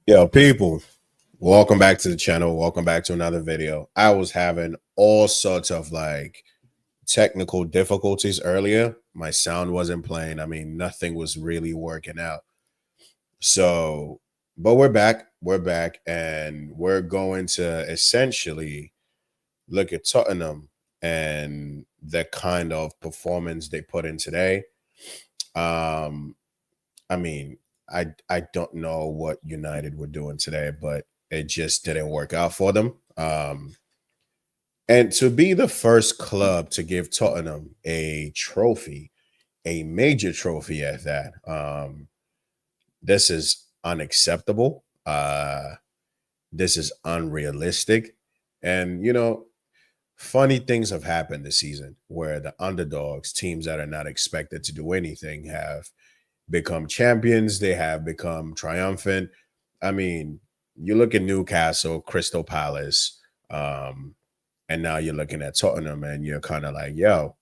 Yo, people, welcome back to the channel. Welcome back to another video. I was having all sorts of technical difficulties earlier. My sound wasn't playing. I mean, nothing was really working out. So, but we're back. We're back, and we're going to essentially look at Tottenham and the kind of performance they put in today. Um, I mean, I don't know what United were doing today, but it just didn't work out for them. And to be the first club to give Tottenham a trophy, a major trophy at that, this is unacceptable. This is unrealistic. And, funny things have happened this season where the underdogs, teams that are not expected to do anything, have become champions. They have become triumphant. I mean, you look at Newcastle, Crystal Palace, and now you're looking at Tottenham, and you're kind of like, yo,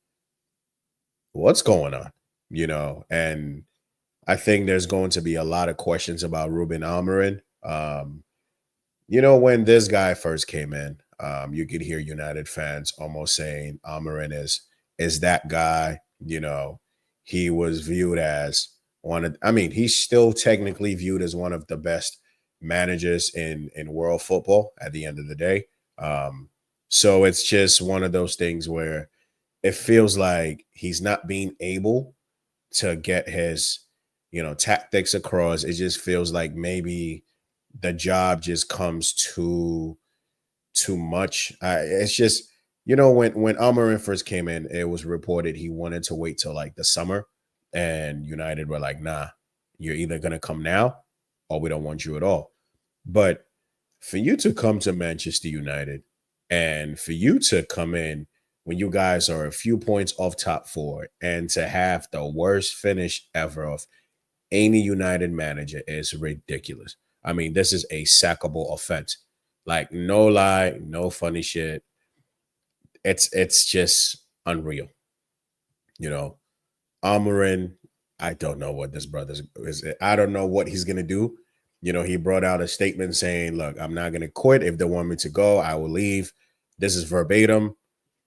what's going on? And I think there's going to be a lot of questions about Ruben Amorim. When this guy first came in, you could hear United fans almost saying Amorim is that guy. He was viewed as he's still technically viewed as one of the best managers in world football at the end of the day. So it's just one of those things where it feels like he's not being able to get his, tactics across. It just feels like maybe the job just comes too much. It's just, when Almiron first came in, it was reported he wanted to wait till like the summer, and United were like, "Nah, you're either gonna come now, or we don't want you at all." But for you to come to Manchester United, and for you to come in when you guys are a few points off top four, and to have the worst finish ever of any United manager is ridiculous. I mean, this is a sackable offense. Like, no lie, no funny shit. It's just unreal. You know, Amarin, I don't know what this brother is. I don't know what he's gonna do. He brought out a statement saying, "Look, I'm not gonna quit. If they want me to go, I will leave." This is verbatim.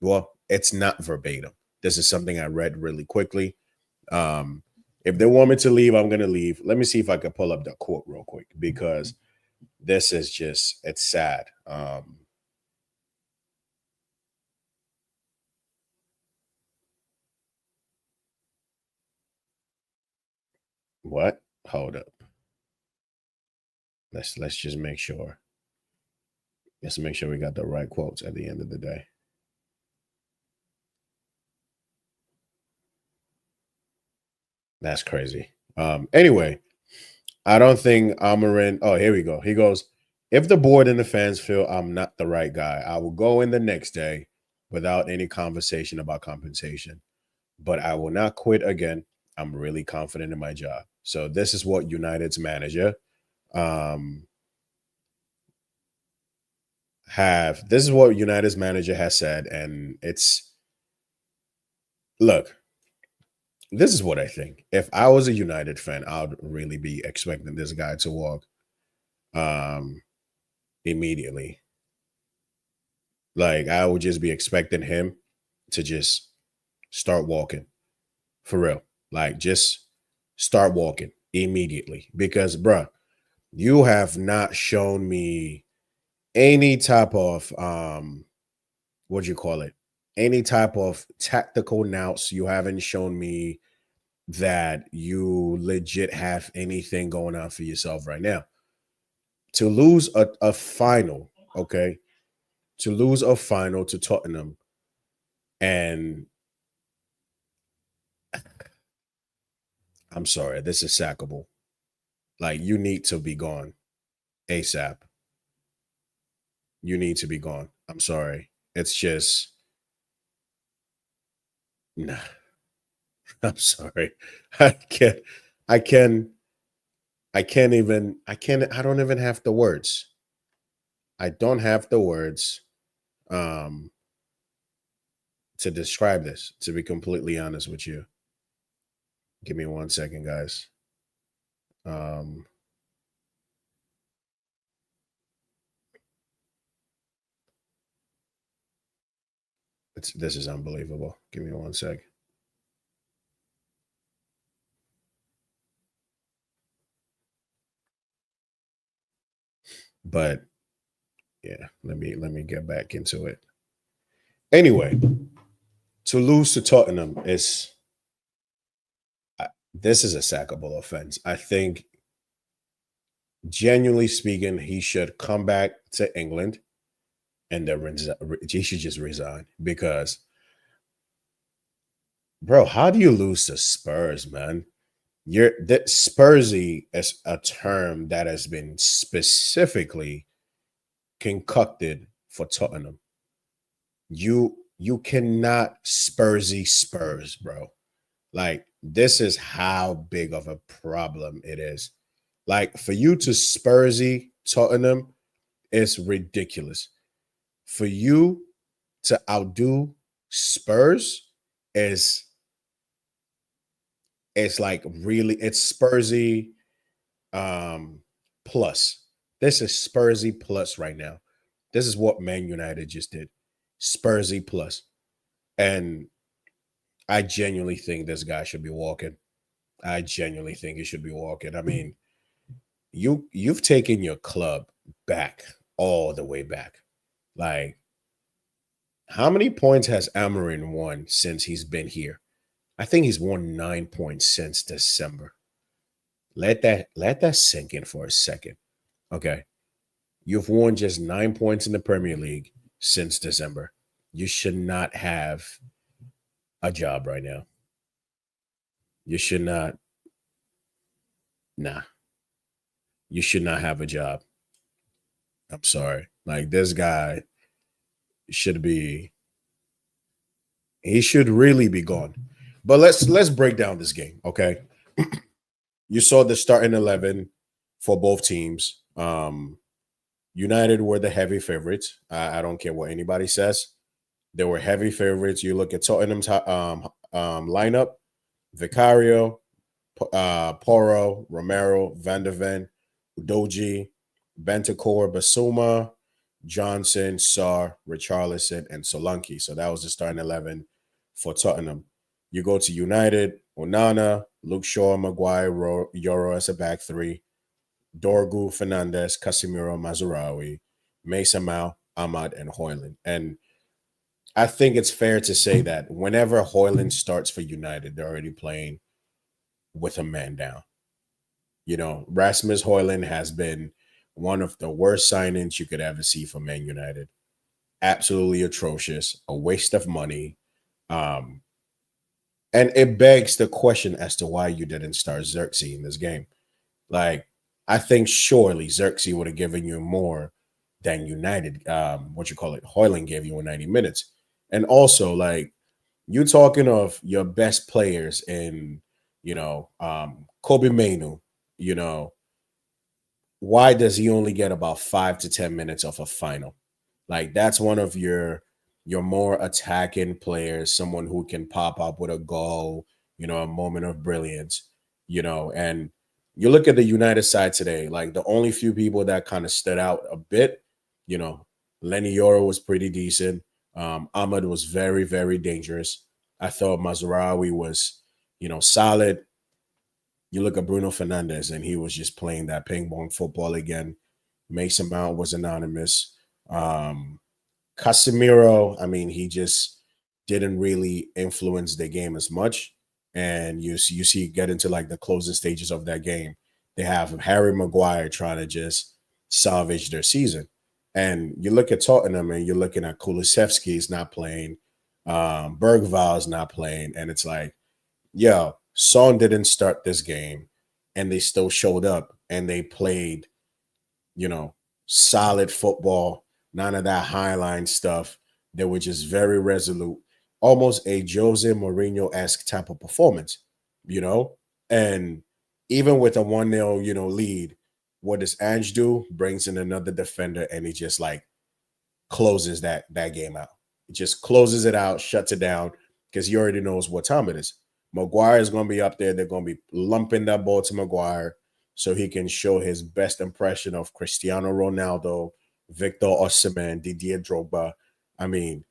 Well, it's not verbatim. This is something I read really quickly. Um, if they want me to leave, I'm gonna leave. Let me see if I can pull up the quote real quick, because this is just, it's sad. What? Hold up. Let's just make sure. Let's make sure we got the right quotes at the end of the day. That's crazy. Anyway, I don't think Amarin. Oh, here we go. He goes, if the board and the fans feel I'm not the right guy, I will go in the next day without any conversation about compensation. But I will not quit again. I'm really confident in my job. So this is what United's manager um this is what United's manager has said. And it's, look, this is what I think. If I was a United fan, I'd really be expecting this guy to walk um immediately. Like, I would just be expecting him to just start walking, for real. Like, just start walking immediately, because bruh, you have not shown me any type of what do you call it? Any type of tactical nous. You haven't shown me that you legit have anything going on for yourself right now. To lose a final, okay? To lose a final to Tottenham, and I'm sorry, this is sackable. Like, you need to be gone ASAP. You need to be gone. I'm sorry. It's just, nah. I'm sorry. I can't. I can. I can't even. I can't. I don't even have the words. I don't have the words um to describe this. To be completely honest with you, give me 1 second, guys. Um, this is unbelievable. Give me one sec. But yeah, let me get back into it. Anyway, to lose to Tottenham is this is a sackable offense. I think, genuinely speaking, he should come back to England and then he should just resign because, bro, how do you lose to Spurs, man? You're that Spursy is a term that has been specifically concocted for Tottenham. You cannot Spursy Spurs, bro. Like, this is how big of a problem it is. Like, for you to Spursy Tottenham is ridiculous. For you to outdo Spurs is it's like really it's Spursy plus. This is Spursy plus right now. This is what Man United just did. Spursy plus. And I genuinely think this guy should be walking. I genuinely think he should be walking. I mean, you've taken your club back all the way back. Like, how many points has Amarin won since he's been here? I think he's won 9 points since December. Let that sink in for a second. Okay. You've won just 9 points in the Premier League since December. You should not have a job right now. You should not. Nah. You should not have a job. I'm sorry. Like, this guy should be he should really be gone. But let's break down this game, okay? You saw the starting 11 for both teams. United were the heavy favorites. I don't care what anybody says. They were heavy favorites. You look at Tottenham's lineup: Vicario, Porro, Romero, Van der Ven, Udoji, Bentancur, Basuma, Johnson, Sarr, Richarlison, and Solanke. So that was the starting 11 for Tottenham. You go to United: Onana, Luke Shaw, Maguire, Yoro as a back three, Dorgu, Fernandez, Casemiro, Mazraoui, Mason Mount, Ahmad, and Hoyland. And I think it's fair to say that whenever Hoyland starts for United, they're already playing with a man down. You know, Rasmus Hoyland has been one of the worst signings you could ever see for Man United. Absolutely atrocious, a waste of money. Um, and it begs the question as to why you didn't start Xerxes in this game. Like, I think surely Xerxes would have given you more than United, Hoyland gave you in 90 minutes. And also, like, you talking of your best players in, Kobe Mainu, you know, why does he only get about 5 to 10 minutes of a final? Like, that's one of your more attacking players, someone who can pop up with a goal, a moment of brilliance, and you look at the United side today, like the only few people that kind of stood out a bit, you know, Lenny Yoro was pretty decent. Ahmad was very, very dangerous. I thought Mazraoui was, solid. You look at Bruno Fernandez, and he was just playing that ping pong football again. Mason Mount was anonymous. Casemiro, I mean, he just didn't really influence the game as much. And you see get into like the closing stages of that game. They have Harry Maguire trying to just salvage their season. And you look at Tottenham and you're looking at Kulusevski's not playing, Bergval's not playing, and it's like, yo, Son didn't start this game, and they still showed up and they played, solid football, none of that highline stuff. They were just very resolute, almost a Jose Mourinho-esque type of performance, And even with a 1-0, lead, what does Ange do? Brings in another defender, and he just like closes that game out. He just closes it out, shuts it down, because he already knows what time it is. Maguire is going to be up there. They're going to be lumping that ball to Maguire so he can show his best impression of Cristiano Ronaldo, Victor Osimhen, Didier Drogba. I mean,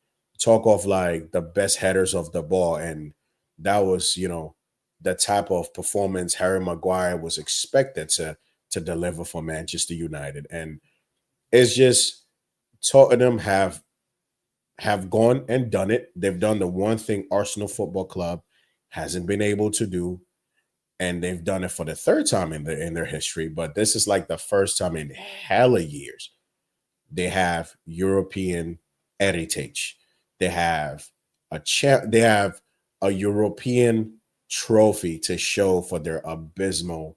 talk of like the best headers of the ball. And that was, the type of performance Harry Maguire was expected to deliver for Manchester United. And it's just Tottenham have gone and done it. They've done the one thing Arsenal Football Club hasn't been able to do, and they've done it for the third time in their history. But this is like the first time in hella years they have European heritage. They have They have a European trophy to show for their abysmal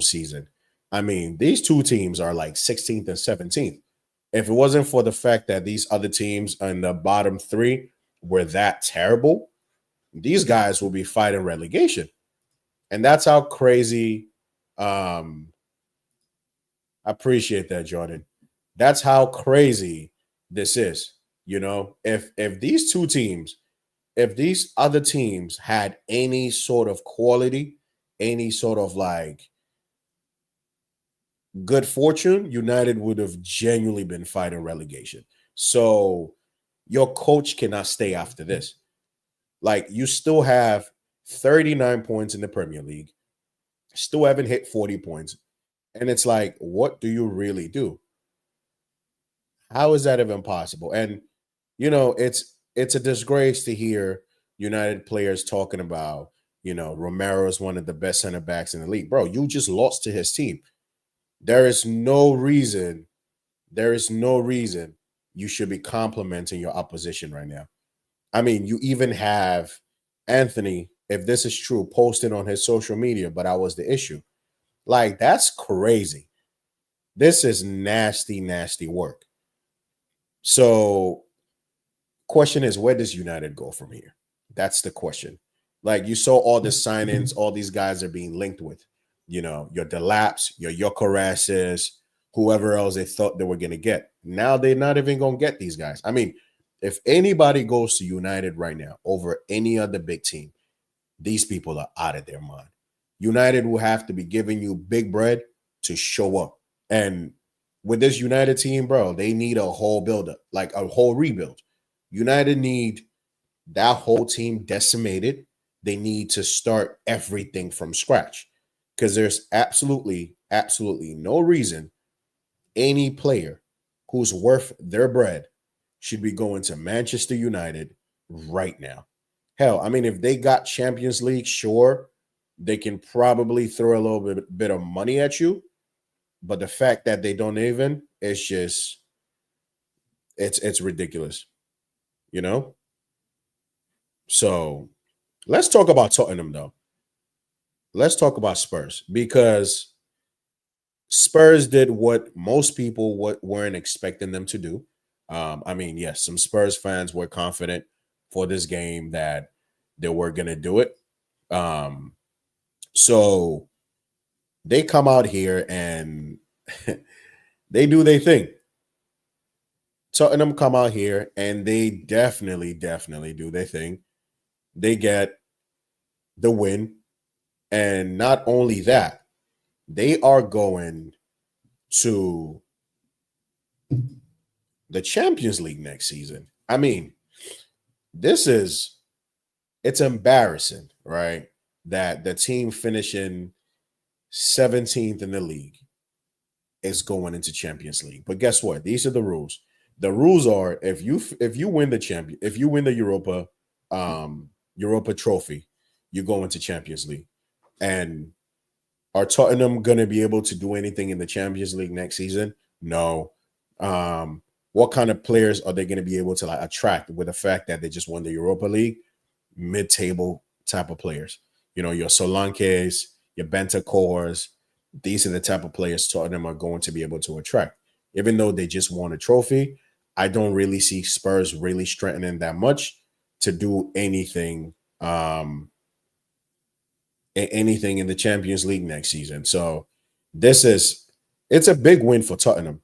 season. I mean, these two teams are like 16th and 17th. If it wasn't for the fact that these other teams in the bottom three were that terrible, these guys will be fighting relegation. And that's how crazy. I appreciate that, Jordan. That's how crazy this is. If these two teams, if these other teams had any sort of quality, any sort of like good fortune, United would have genuinely been fighting relegation. So your coach cannot stay after this. Like, you still have 39 points in the Premier League, still haven't hit 40 points. And it's like, what do you really do? How is that even possible? And it's a disgrace to hear United players talking about, Romero is one of the best center backs in the league. Bro, you just lost to his team. There is no reason, there is no reason you should be complimenting your opposition right now. I mean, you even have Anthony, if this is true, posted on his social media, but I was the issue. Like, that's crazy. This is nasty, nasty work. So, question is, where does United go from here? That's the question. Like, you saw all the signings, all these guys are being linked with, your Delapse, your Yokorases, whoever else they thought they were going to get. Now they're not even going to get these guys. I mean, if anybody goes to United right now over any other big team, these people are out of their mind. United will have to be giving you big bread to show up. And with this United team, bro, they need a whole build-up, like a whole rebuild. United need that whole team decimated. They need to start everything from scratch, because there's absolutely no reason any player who's worth their bread should be going to Manchester United right now. Hell, I mean, if they got Champions League, sure, they can probably throw a little bit of money at you. But the fact that they don't even, it's just, it's ridiculous, you know? So let's talk about Tottenham, though. Let's talk about Spurs, because Spurs did what most people weren't expecting them to do. I mean, yes, some Spurs fans were confident for this game that they were going to do it. So they come out here and they do their thing. Tottenham come out here and they definitely do their thing. They get the win. And not only that, they are going to the Champions League next season. I mean, it's embarrassing, right? That the team finishing 17th in the league is going into Champions League. But guess what? These are the rules. The rules are, if you win the Europa trophy, you go into Champions League. And are Tottenham going to be able to do anything in the Champions League next season? No. What kind of players are they going to be able to attract with the fact that they just won the Europa League? Mid-table type of players. Your Solankes, your Bentacors. These are the type of players Tottenham are going to be able to attract. Even though they just won a trophy, I don't really see Spurs really strengthening that much to do anything anything in the Champions League next season. So it's a big win for Tottenham,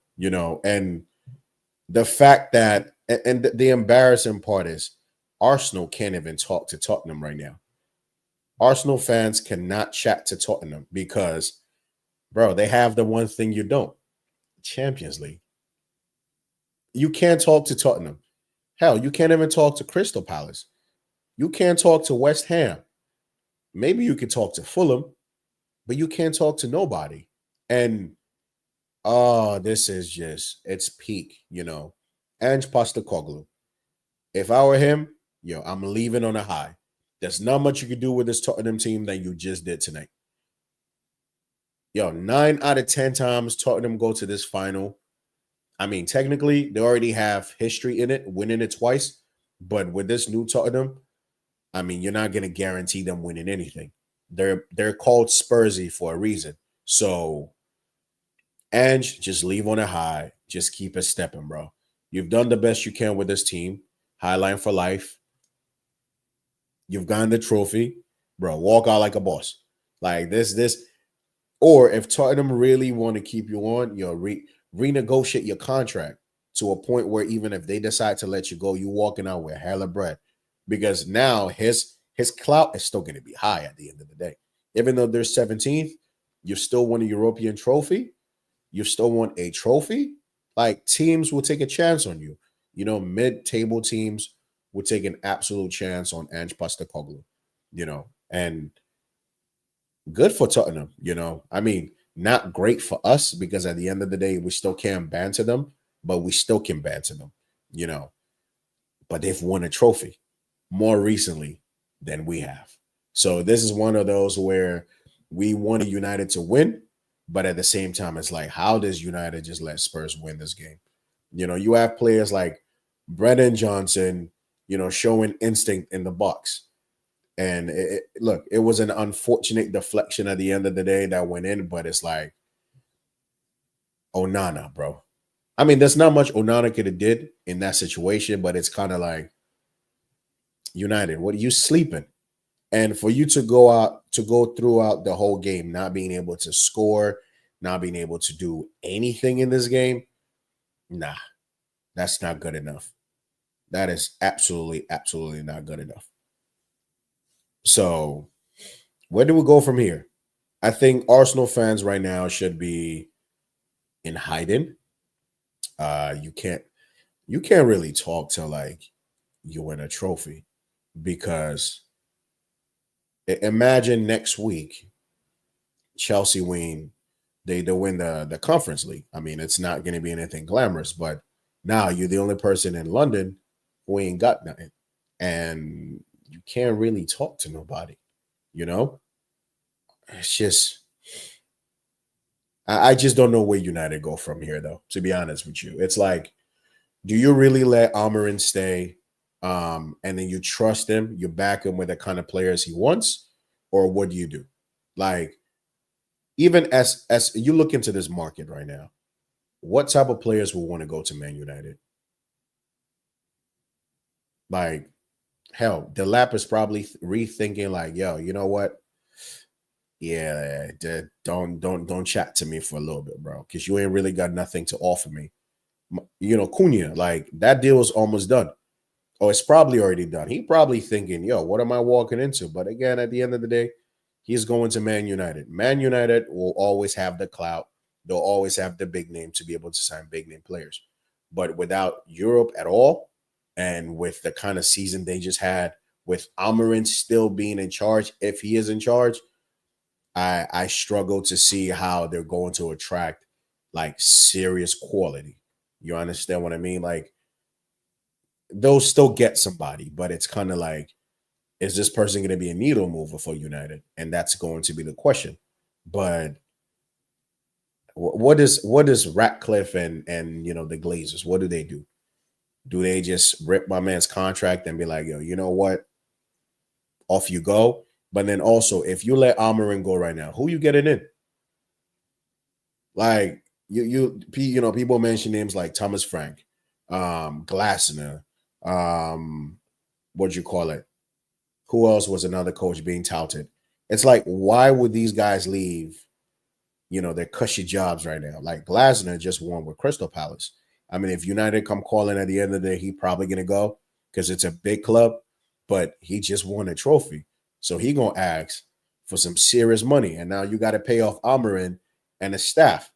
and the fact that, and the embarrassing part is Arsenal can't even talk to Tottenham right now. Arsenal fans cannot chat to Tottenham because, bro, they have the one thing you don't: Champions League. You can't talk to Tottenham. Hell, you can't even talk to Crystal Palace. You can't talk to West Ham. Maybe you could talk to Fulham, but you can't talk to nobody. And oh, this is just it's peak, Ange Postecoglou. If I were him, I'm leaving on a high. There's not much you can do with this Tottenham team that you just did tonight. 9 out of 10 times Tottenham go to this final. I mean, technically, they already have history in it, winning it twice. But with this new Tottenham, I mean, you're not going to guarantee them winning anything. They're called Spursy for a reason. So, Ange, just leave on a high. Just keep it stepping, bro. You've done the best you can with this team. Highline for life. You've gotten the trophy, bro. Walk out like a boss. Like this. Or if Tottenham really want to keep you on, renegotiate your contract to a point where even if they decide to let you go, you walking out with hella bread. Because now his clout is still going to be high at the end of the day. Even though they're 17th, you still won a European trophy. You still want a trophy. Like teams will take a chance on you. Mid-table teams will take an absolute chance on Ange Postecoglou. And good for Tottenham. I mean, not great for us because at the end of the day, we still can't banter them, but we still can banter them. But they've won a trophy more recently than we have. So this is one of those where we wanted United to win, but at the same time, it's like, how does United just let Spurs win this game? You have players like Brennan Johnson, showing instinct in the box. And look, it was an unfortunate deflection at the end of the day that went in, but it's like, Onana, bro. I mean, there's not much Onana could have did in that situation, but it's kind of like, United, what are you sleeping? And for you to go throughout the whole game, not being able to score, not being able to do anything in this game, nah, that's not good enough. That is absolutely, absolutely not good enough. So where do we go from here? I think Arsenal fans right now should be in hiding. You can't really talk to like you win a trophy because imagine next week Chelsea they win the Conference League. I mean, it's not going to be anything glamorous, but now you're the only person in London who ain't got nothing, and you can't really talk to nobody. It's just I just don't know where United go from here, though. To be honest with you, it's like, do you really let Almiron stay, and then you trust him, you back him with the kind of players he wants, or what do you do? Like, even as you look into this market right now, what type of players will want to go to Man United? Like, hell, the lap is probably rethinking, like, yo, you know what? Yeah, don't chat to me for a little bit, bro, because you ain't really got nothing to offer me. Cunha, like that deal is almost done. Oh, it's probably already done. He probably thinking, yo, what am I walking into? But again, at the end of the day, he's going to Man United. Man United will always have the clout. They'll always have the big name to be able to sign big name players. But without Europe at all, and with the kind of season they just had, with Almiron still being in charge, if he is in charge, I struggle to see how they're going to attract like serious quality. You understand what I mean? Like they'll still get somebody, but it's kind of like, is this person going to be a needle mover for United? And that's going to be the question. But what is Ratcliffe and the Glazers? What do they do? Do they just rip my man's contract and be like, yo, you know what? Off you go. But then also, if you let Almiron go right now, who you getting in? Like people mention names like Thomas Frank, Glasner, what'd you call it? Who else was another coach being touted? It's like, why would these guys leave, their cushy jobs right now? Like Glasner just won with Crystal Palace. I mean, if United come calling at the end of the day, he probably gonna go because it's a big club, but he just won a trophy. So he gonna ask for some serious money. And now you got to pay off Almiron and the staff.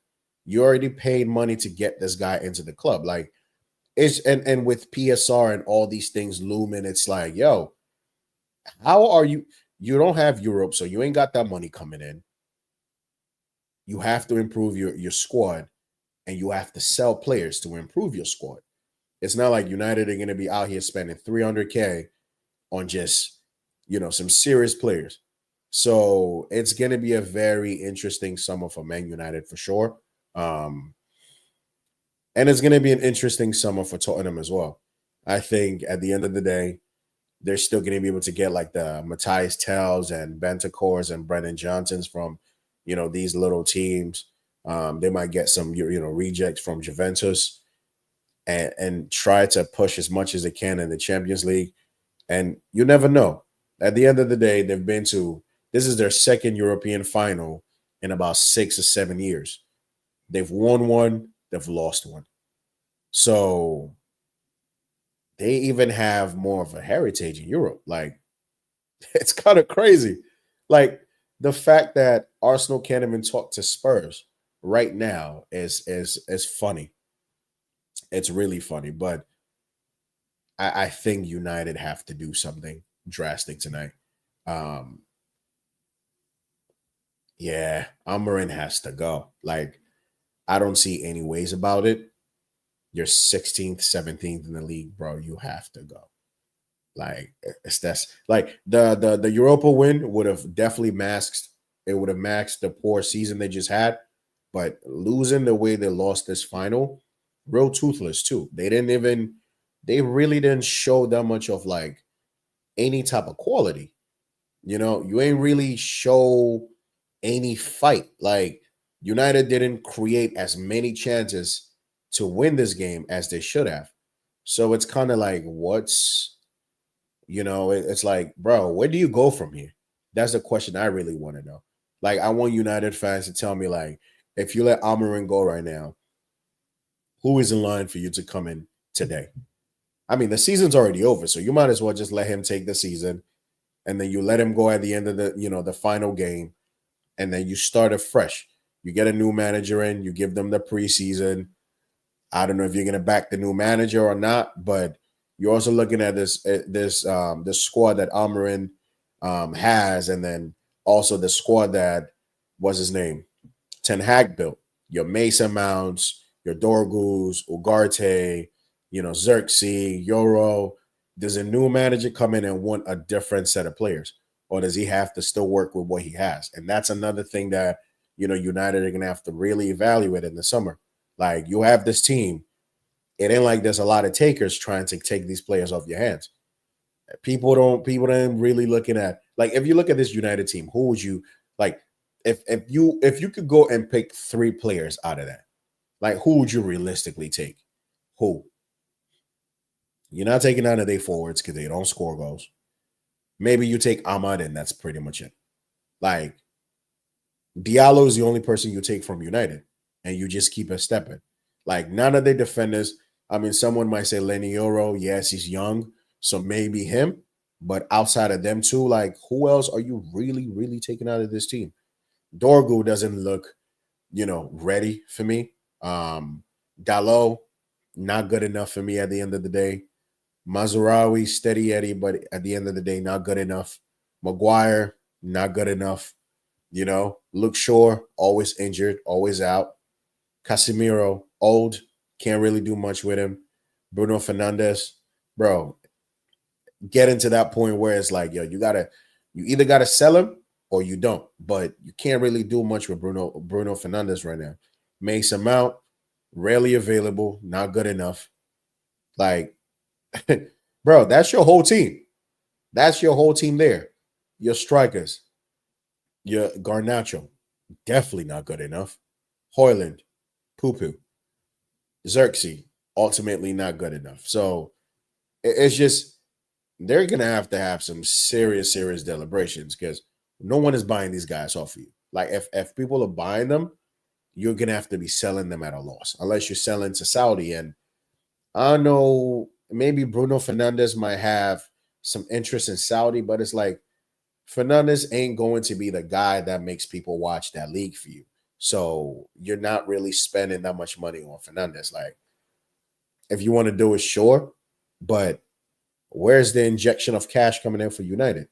You already paid money to get this guy into the club. Like, it's and with PSR and all these things looming, it's like, yo, how are you? You don't have Europe, so you ain't got that money coming in. You have to improve your squad, and you have to sell players to improve your squad. It's not like United are going to be out here spending 300K on just, some serious players. So it's going to be a very interesting summer for Man United for sure. And it's going to be an interesting summer for Tottenham as well. I think at the end of the day, they're still going to be able to get like the Matthias Tells and Bentacors and Brennan Johnsons from, these little teams. They might get some, rejects from Juventus and try to push as much as they can in the Champions League. And you never know. At the end of the day, this is their second European final in about 6 or 7 years. They've won one, they've lost one. So they even have more of a heritage in Europe. Like, it's kind of crazy. Like, the fact that Arsenal can't even talk to Spurs right now is funny. It's really funny. But I think United have to do something drastic tonight. Um, yeah, Amarin has to go. Like, I don't see any ways about it. You're 16th, 17th in the league, bro. You have to go. Like, that's like the Europa win would have definitely masked it, would have masked the poor season they just had. But losing the way they lost this final, real toothless too. They really didn't show that much of like any type of quality. You ain't really show any fight. Like, United didn't create as many chances to win this game as they should have. So it's kind of like, it's like, bro, where do you go from here? That's the question I really want to know. Like, I want United fans to tell me, like, if you let Amarin go right now, who is in line for you to come in today? I mean, the season's already over, so you might as well just let him take the season, and then you let him go at the end of the final game, and then you start afresh. You get a new manager in, you give them the preseason. I don't know if you're going to back the new manager or not, but you're also looking at this squad that Amarin has, and then also the squad that what's his name Ten Hag built. Your Mason Mounts, your Dorgus, Ugarte, Xerxes, Euro. Does a new manager come in and want a different set of players, or does he have to still work with what he has? And that's another thing that United are going to have to really evaluate in the summer. Like, you have this team. It ain't like there's a lot of takers trying to take these players off your hands. People don't really looking at, like, if you look at this United team, who would you like if you could go and pick 3 players out of that, like, who would you realistically take? Who? You're not taking none of their forwards because they don't score goals. Maybe you take Ahmad, and that's pretty much it. Like, Diallo is the only person you take from United, and you just keep it stepping. Like, none of the defenders. I mean, someone might say Lenny Euro. Yes, he's young, so maybe him. But outside of them two, like, who else are you really, really taking out of this team? Dorgu doesn't look, ready for me. Dalot, not good enough for me at the end of the day. Mazarawi, steady Eddie, but at the end of the day, not good enough. Maguire, not good enough. Luke Shaw, always injured, always out. Casemiro, old, can't really do much with him. Bruno Fernandes, bro, getting to that point where it's like, yo, you either gotta sell him or you don't. But you can't really do much with Bruno Fernandes right now. Mason Mount, rarely available, not good enough. Like, bro, that's your whole team. That's your whole team there. Your strikers, your Garnacho, definitely not good enough. Hoyland, poo-poo. Xerxes, ultimately not good enough. So it's just, they're going to have some serious, serious deliberations because no one is buying these guys off of you. Like, if people are buying them, you're going to have to be selling them at a loss, unless you're selling to Saudi. And I don't know, maybe Bruno Fernandes might have some interest in Saudi, but it's like, Fernandes ain't going to be the guy that makes people watch that league for you. So you're not really spending that much money on Fernandes. Like, If you want to do it, sure. But where's the injection of cash coming in for United?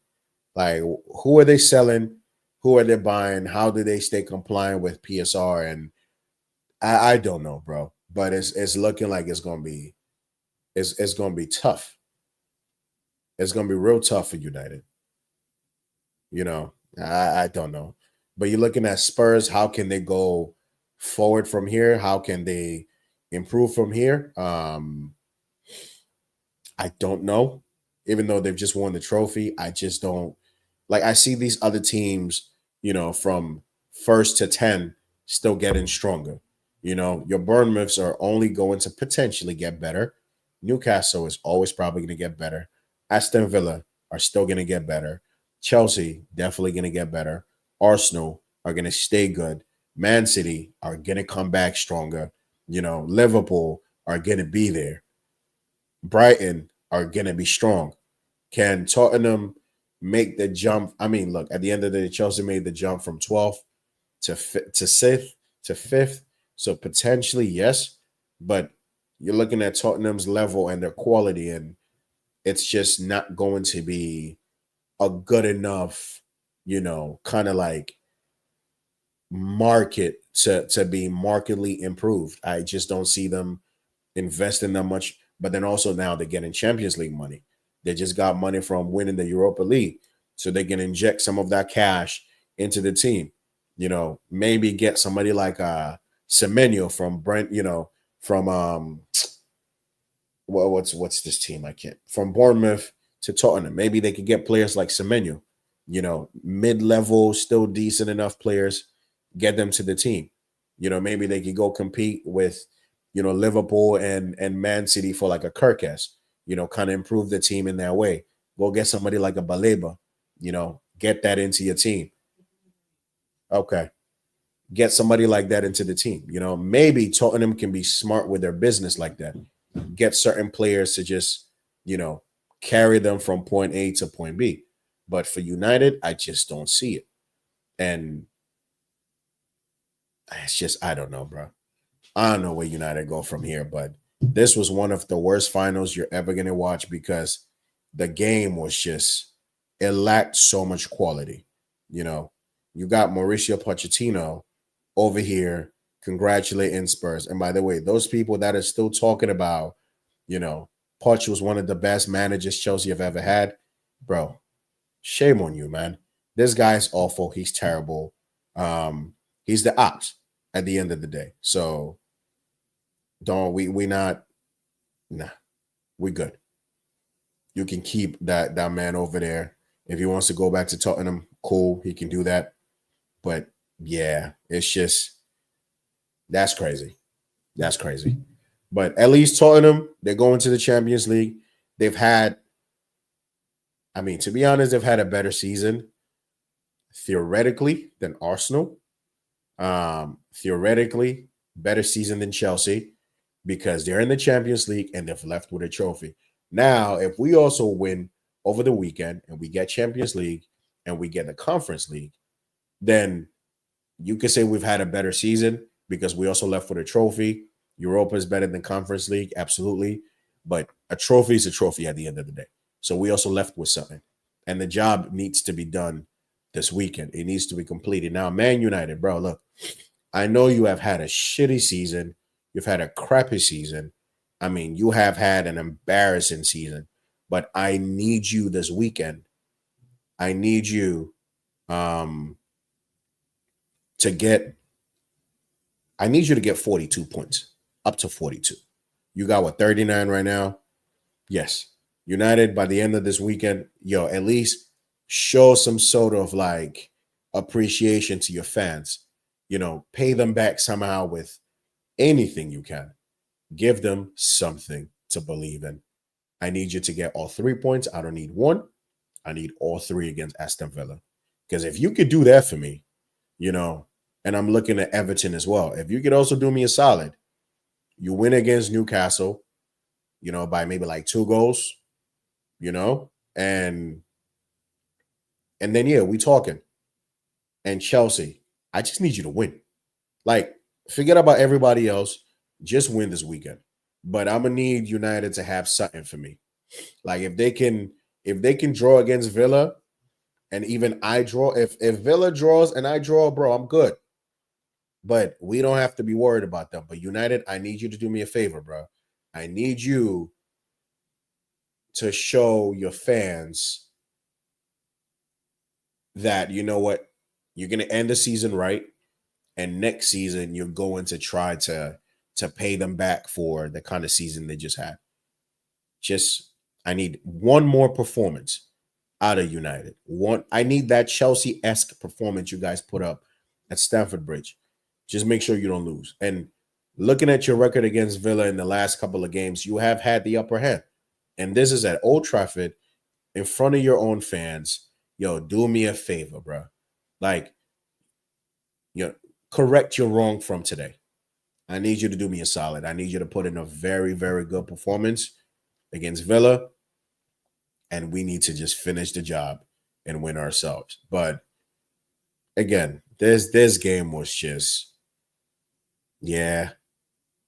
Like, who are they selling? Who are they buying? How do they stay compliant with PSR? And I don't know, bro. But it's looking like it's gonna be tough. It's gonna be real tough for United. You know, I don't know. But you're looking at Spurs. How can they go forward from here? How can they improve from here? I don't know. Even though they've just won the trophy, I just don't like. I see these other teams, from first to 10 still getting stronger. Your Bournemouths are only going to potentially get better. Newcastle is always probably going to get better. Aston Villa are still going to get better. Chelsea definitely going to get better. Arsenal are going to stay good. Man City are going to come back stronger. Liverpool are going to be there. Brighton are going to be strong. Can Tottenham make the jump? I mean, look, at the end of the day, Chelsea made the jump from 12th to 6th to 5th. So potentially, yes. But you're looking at Tottenham's level and their quality, and it's just not going to be a good enough, kind of like market to be markedly improved. I just don't see them investing that much. But then also now they're getting Champions League money. They just got money from winning the Europa League. So they can inject some of that cash into the team. Maybe get somebody like Semenyo from from what's this team? I can't from Bournemouth to Tottenham. Maybe they could get players like Semenyo, mid-level, still decent enough players, get them to the team. Maybe they could go compete with Liverpool and Man City for like a Kirkes, kind of improve the team in that way. Go get somebody like a Baleba, get that into your team. Okay. Get somebody like that into the team. Maybe Tottenham can be smart with their business like that. Get certain players to just, you know, carry them from point A to point B. But for United, I just don't see it. And it's just, I don't know, bro. I don't know where United go from here, but this was one of the worst finals you're ever going to watch because the game was just, it lacked so much quality. You got Mauricio Pochettino over here congratulating Spurs. And by the way, those people that are still talking about, you know, Poch was one of the best managers Chelsea have ever had, bro, shame on you, man. This guy's awful. He's terrible. He's the ops at the end of the day. So don't we not nah, we good. You can keep that man over there. If he wants to go back to Tottenham, cool, he can do that. But yeah, it's just that's crazy. That's crazy. But at least Tottenham, they're going to the Champions League. They've had, I mean, to be honest, they've had a better season theoretically than Arsenal. Theoretically, better season than Chelsea because they're in the Champions League and they've left with a trophy. Now, if we also win over the weekend and we get Champions League and we get the Conference League, then you could say we've had a better season because we also left with a trophy. Europa is better than Conference League, absolutely. But a trophy is a trophy at the end of the day. So we also left with something. And the job needs to be done this weekend. It needs to be completed. Now, Man United, bro, look, I know you have had a shitty season. You've had a crappy season. I mean, you have had an embarrassing season. But I need you this weekend. I need you to get I need you to get 42 points, up to 42. You got what, 39 right now? Yes. United by the end of this weekend, at least show some sort of like appreciation to your fans. Pay them back somehow with anything you can. Give them something to believe in. I need you to get all 3 points. I don't need one. I need all three against Aston Villa. Because if you could do that for me, and I'm looking at Everton as well. If you could also do me a solid, you win against Newcastle, by maybe like 2 goals, and then yeah, we talking. And Chelsea, I just need you to win. Like, forget about everybody else. Just win this weekend. but I'm gonna need United to have something for me. Like if they can draw against Villa, and even I draw, if Villa draws and I draw, bro, I'm good. But we don't have to be worried about them. But United, I need you to do me a favor, bro. I need you to show your fans that you know what, you're gonna end the season right, and next season you're going to try to pay them back for the kind of season they just had. Just I need one more performance out of United. One, I need that Chelsea-esque performance you guys put up at Stamford Bridge. Just make sure you don't lose. And looking at your record against Villa in the last couple of games, you have had the upper hand. And this is at Old Trafford in front of your own fans. Yo, do me a favor, bro. Like, you know, correct your wrong from today. I need you to do me a solid. I need you to put in a very, very good performance against Villa, and we need to just finish the job and win ourselves. But again, this game was just, yeah,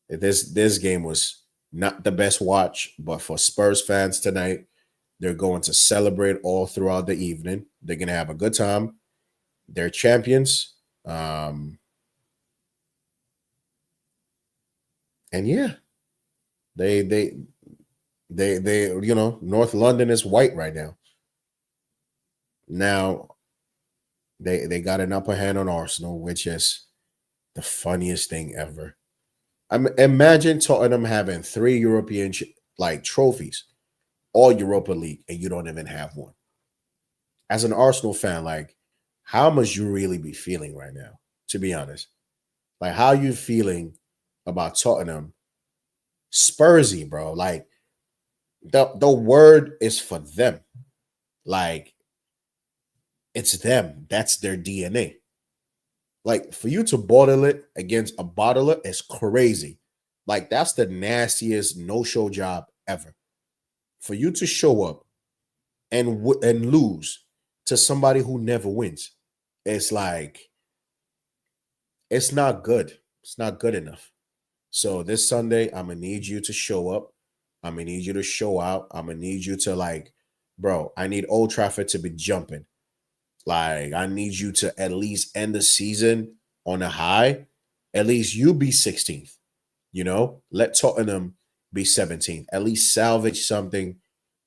this game was not the best watch, but for Spurs fans tonight, they're going to celebrate all throughout the evening. They're going to have a good time. They're champions. And yeah, they they they you know, North London is white right now. Now they got an upper hand on Arsenal, which is the funniest thing ever. Imagine Tottenham having three European like trophies, all Europa League, and you don't even have one. As an Arsenal fan, like how must you really be feeling right now? To be honest, like how you feeling about Tottenham? Spursy, bro. Like the word is for them. Like it's them. That's their DNA. Like for you to bottle it against a bottler is crazy. Like that's the nastiest no-show job ever. For you to show up and and lose to somebody who never wins, it's like it's not good. It's not good enough. So this Sunday, I'm gonna need you to show up. I'm gonna need you to show out. I'm gonna need you to like, bro. I need Old Trafford to be jumping. Like, I need you to at least end the season on a high. At least you be 16th. You know, let Tottenham be 17th. At least salvage something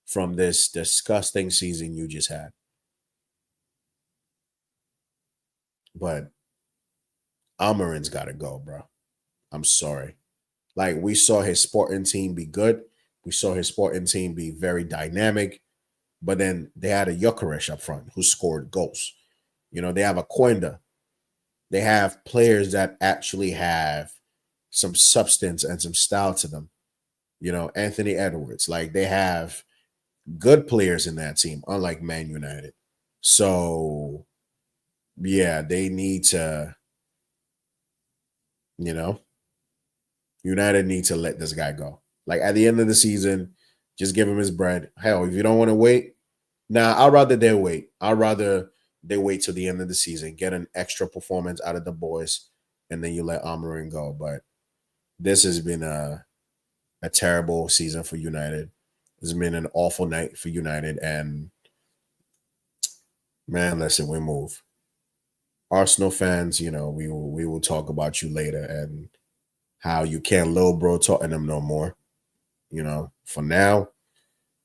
from this disgusting season you just had. But Amarin's got to go, bro. I'm sorry. Like, we saw his sporting team be good. We saw his sporting team be very dynamic. But then they had a Gyökeres up front who scored goals. You know, they have a Quenda. They have players that actually have some substance and some style to them. You know, Anthony Edwards. Like they have good players in that team, unlike Man United. So yeah, they need to, you know, United need to let this guy go. Like at the end of the season, just give him his bread. Hell, if you don't want to wait, I'd rather they wait. I'd rather they wait till the end of the season, get an extra performance out of the boys, and then you let Amarin go. But this has been a terrible season for United. It's been an awful night for United. And man, listen, we move. Arsenal fans, you know, we will talk about you later and how you can't low bro Tottenham no more. You know, for now,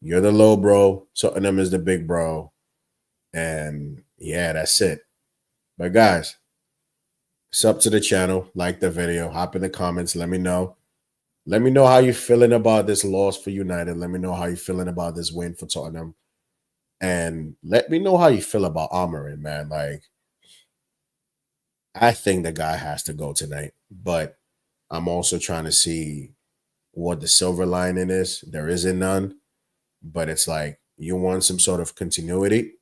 you're the low bro. Tottenham is the big bro. And yeah, that's it. But guys, sub to the channel, like the video, hop in the comments, let me know. Let me know how you're feeling about this loss for United. Let me know how you're feeling about this win for Tottenham. And let me know how you feel about Amarin, man. Like, I think the guy has to go tonight. But I'm also trying to see what the silver lining is. There isn't none. But it's like, you want some sort of continuity.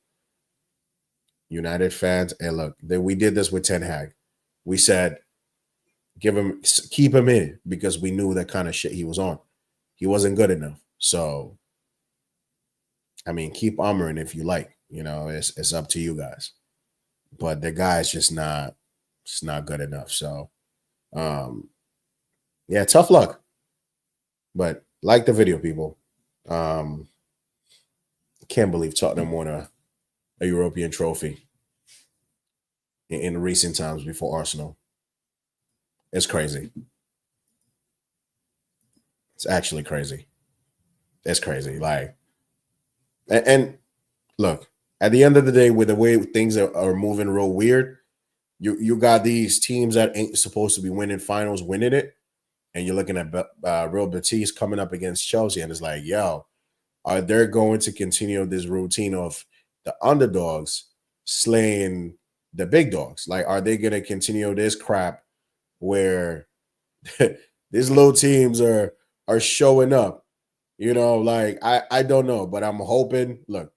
United fans, and look, we did this with Ten Hag. We said, keep him in because we knew that kind of shit he was on. He wasn't good enough. So, I mean, keep Amarin if you like. You know, it's up to you guys. But the guy's just not, it's not good enough. So, yeah, tough luck. But like the video, people. Can't believe Tottenham won a European trophy in recent times before Arsenal. It's crazy. It's actually crazy. It's crazy. Like, and look, at the end of the day, with the way things are moving real weird, you got these teams that ain't supposed to be winning finals winning it, and you're looking at Real Betis coming up against Chelsea, and it's like, yo, are they going to continue this routine of the underdogs slaying the big dogs? Like, are they going to continue this crap where these little teams are showing up? You know, like I don't know, but I'm hoping. Look,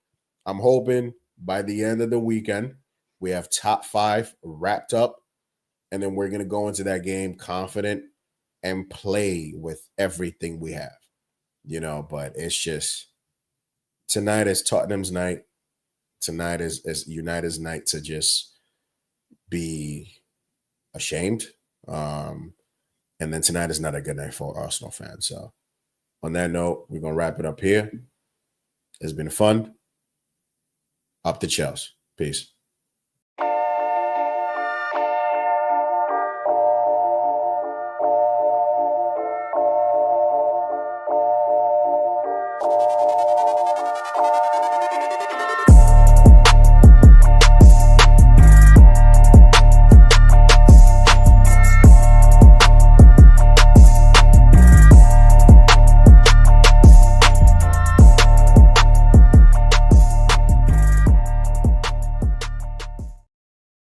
I'm hoping by the end of the weekend we have top 5 wrapped up, and then we're gonna go into that game confident and play with everything we have. You know, but it's just tonight is Tottenham's night. Tonight is United's night to just be ashamed. And then tonight is not a good night for Arsenal fans. So on that note, we're gonna wrap it up here. It's been fun. Up the Chelsea. Peace.